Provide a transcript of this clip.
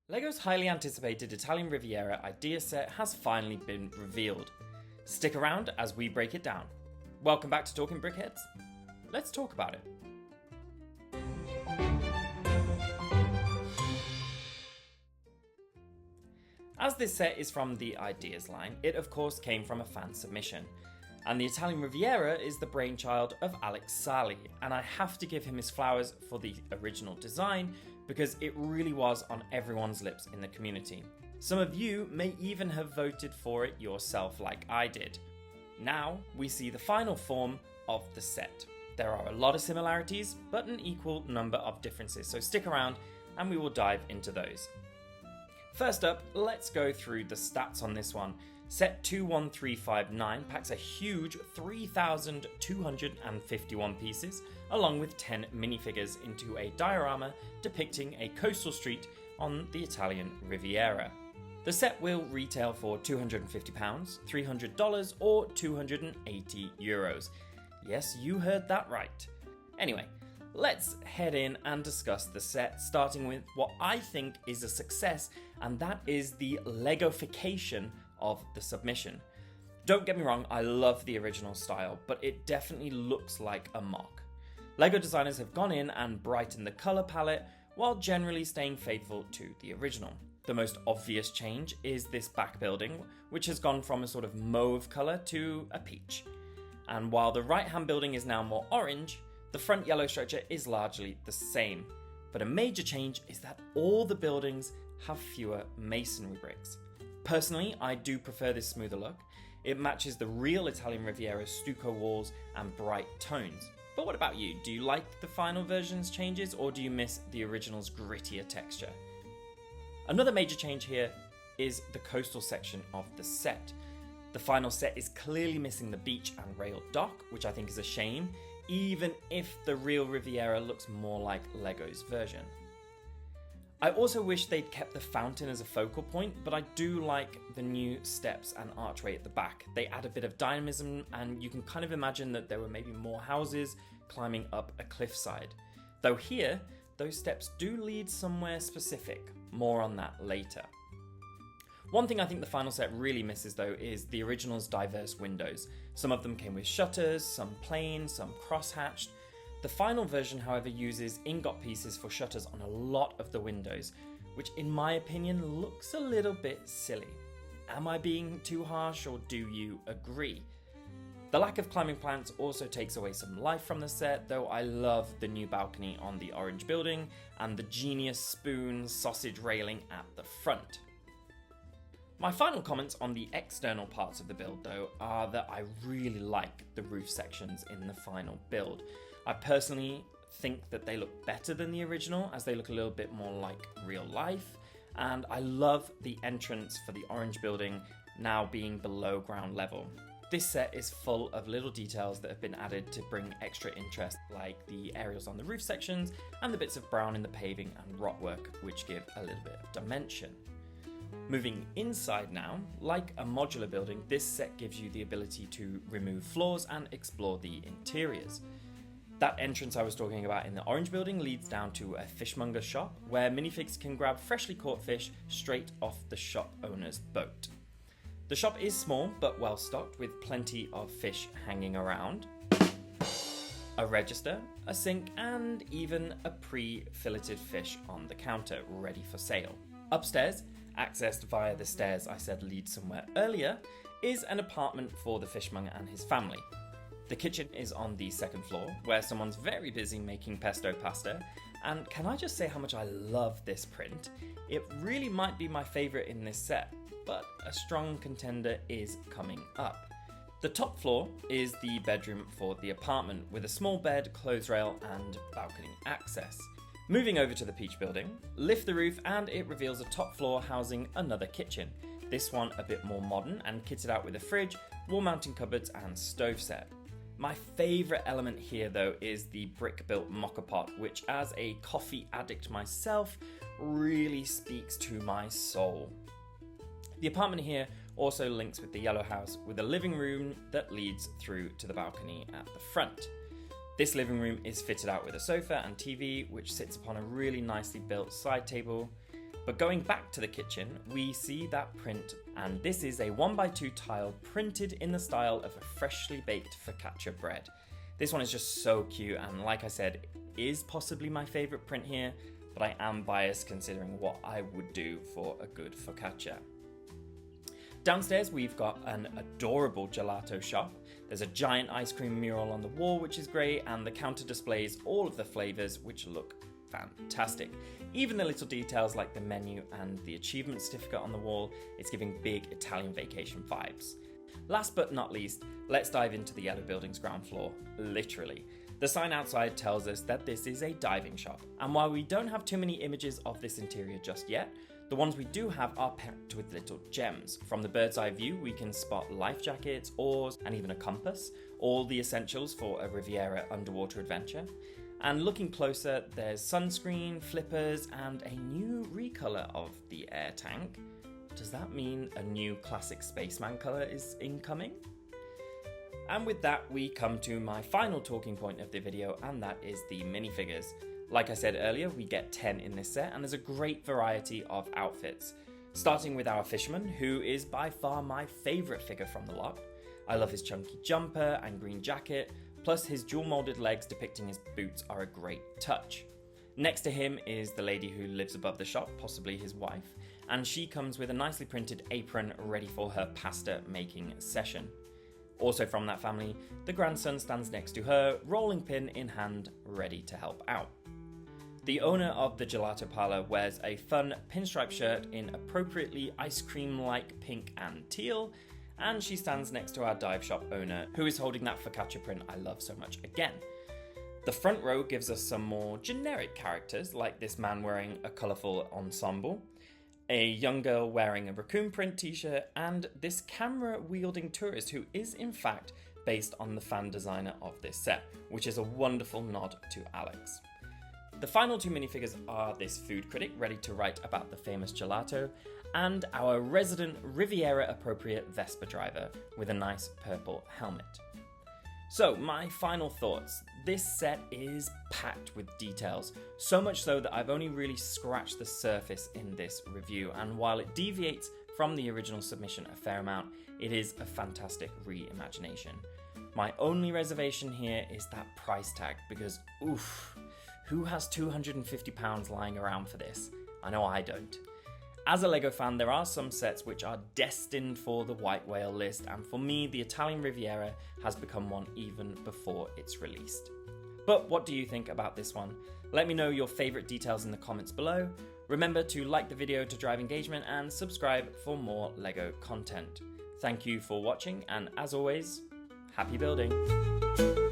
Lego's highly anticipated Italian Riviera idea set has finally been revealed. Stick around as we break it down. Welcome back to Talking Brickheads. Let's talk about it. As this set is from the Ideas line, it of course came from a fan submission. And the Italian Riviera is the brainchild of Alex Sali, and I have to give him his flowers for the original design because it really was on everyone's lips in the community. Some of you may even have voted for it yourself like I did. Now we see the final form of the set. There are a lot of similarities, but an equal number of differences, so stick around and we will dive into those. First up, let's go through the stats on this one. Set 21359 packs a huge 3,251 pieces, along with 10 minifigures into a diorama depicting a coastal street on the Italian Riviera. The set will retail for £250, $300 or €280. Yes, you heard that right. Anyway, let's head in and discuss the set, starting with what I think is a success, and that is the Legofication of the submission. Don't get me wrong, I love the original style, but it definitely looks like a mock. Lego designers have gone in and brightened the colour palette while generally staying faithful to the original. The most obvious change is this back building, which has gone from a sort of mauve colour to a peach. And while the right hand building is now more orange, the front yellow structure is largely the same. But a major change is that all the buildings have fewer masonry bricks. Personally, I do prefer this smoother look. It matches the real Italian Riviera stucco walls and bright tones. But what about you? Do you like the final version's changes, or do you miss the original's grittier texture? Another major change here is the coastal section of the set. The final set is clearly missing the beach and rail dock, which I think is a shame, even if the real Riviera looks more like Lego's version. I also wish they'd kept the fountain as a focal point, but I do like the new steps and archway at the back. They add a bit of dynamism, and you can kind of imagine that there were maybe more houses climbing up a cliffside. Though here, those steps do lead somewhere specific. More on that later. One thing I think the final set really misses though is the original's diverse windows. Some of them came with shutters, some plain, some cross-hatched. The final version, however, uses ingot pieces for shutters on a lot of the windows, which in my opinion looks a little bit silly. Am I being too harsh, or do you agree? The lack of climbing plants also takes away some life from the set, though I love the new balcony on the orange building and the genius spoon sausage railing at the front. My final comments on the external parts of the build though are that I really like the roof sections in the final build. I personally think that they look better than the original, as they look a little bit more like real life, and I love the entrance for the orange building now being below ground level. This set is full of little details that have been added to bring extra interest, like the aerials on the roof sections and the bits of brown in the paving and rockwork, which give a little bit of dimension. Moving inside now, like a modular building, this set gives you the ability to remove floors and explore the interiors. That entrance I was talking about in the orange building leads down to a fishmonger shop, where minifigs can grab freshly caught fish straight off the shop owner's boat. The shop is small but well stocked, with plenty of fish hanging around, a register, a sink, and even a pre-filleted fish on the counter ready for sale. Upstairs, accessed via the stairs I said lead somewhere earlier, is an apartment for the fishmonger and his family. The kitchen is on the second floor, where someone's very busy making pesto pasta, and can I just say how much I love this print? It really might be my favourite in this set, but a strong contender is coming up. The top floor is the bedroom for the apartment, with a small bed, clothes rail, and balcony access. Moving over to the peach building, lift the roof and it reveals a top floor housing another kitchen. This one a bit more modern and kitted out with a fridge, wall mounting cupboards and stove set. My favourite element here though is the brick built mocha pot, which as a coffee addict myself really speaks to my soul. The apartment here also links with the yellow house, with a living room that leads through to the balcony at the front. This living room is fitted out with a sofa and TV, which sits upon a really nicely built side table. But going back to the kitchen, we see that print, and this is a 1x2 tile printed in the style of a freshly baked focaccia bread. This one is just so cute, and like I said, is possibly my favourite print here, but I am biased considering what I would do for a good focaccia. Downstairs we've got an adorable gelato shop. There's a giant ice cream mural on the wall, which is great, and the counter displays all of the flavours, which look fantastic. Even the little details like the menu and the achievement certificate on the wall, it's giving big Italian vacation vibes. Last but not least, let's dive into the yellow building's ground floor, literally. The sign outside tells us that this is a diving shop, and while we don't have too many images of this interior just yet, the ones we do have are packed with little gems. From the bird's eye view, we can spot life jackets, oars, and even a compass, all the essentials for a Riviera underwater adventure. And looking closer, there's sunscreen, flippers, and a new recolor of the air tank. Does that mean a new classic spaceman color is incoming? And with that, we come to my final talking point of the video, and that is the minifigures. Like I said earlier, we get 10 in this set, and there's a great variety of outfits. Starting with our fisherman, who is by far my favourite figure from the lot. I love his chunky jumper and green jacket, plus his dual moulded legs depicting his boots are a great touch. Next to him is the lady who lives above the shop, possibly his wife, and she comes with a nicely printed apron ready for her pasta making session. Also from that family, the grandson stands next to her, rolling pin in hand, ready to help out. The owner of the gelato parlor wears a fun pinstripe shirt in appropriately ice cream-like pink and teal, and she stands next to our dive shop owner, who is holding that focaccia print I love so much again. The front row gives us some more generic characters, like this man wearing a colourful ensemble, a young girl wearing a raccoon print t-shirt, and this camera-wielding tourist who is in fact based on the fan designer of this set, which is a wonderful nod to Alex. The final two minifigures are this food critic ready to write about the famous gelato, and our resident Riviera-appropriate Vespa driver with a nice purple helmet. So, my final thoughts. This set is packed with details, so much so that I've only really scratched the surface in this review, and while it deviates from the original submission a fair amount, it is a fantastic reimagination. My only reservation here is that price tag, because oof, who has £250 lying around for this? I know I don't. As a LEGO fan, there are some sets which are destined for the white whale list, and for me, the Italian Riviera has become one even before it's released. But what do you think about this one? Let me know your favourite details in the comments below. Remember to like the video to drive engagement and subscribe for more LEGO content. Thank you for watching, and as always, happy building!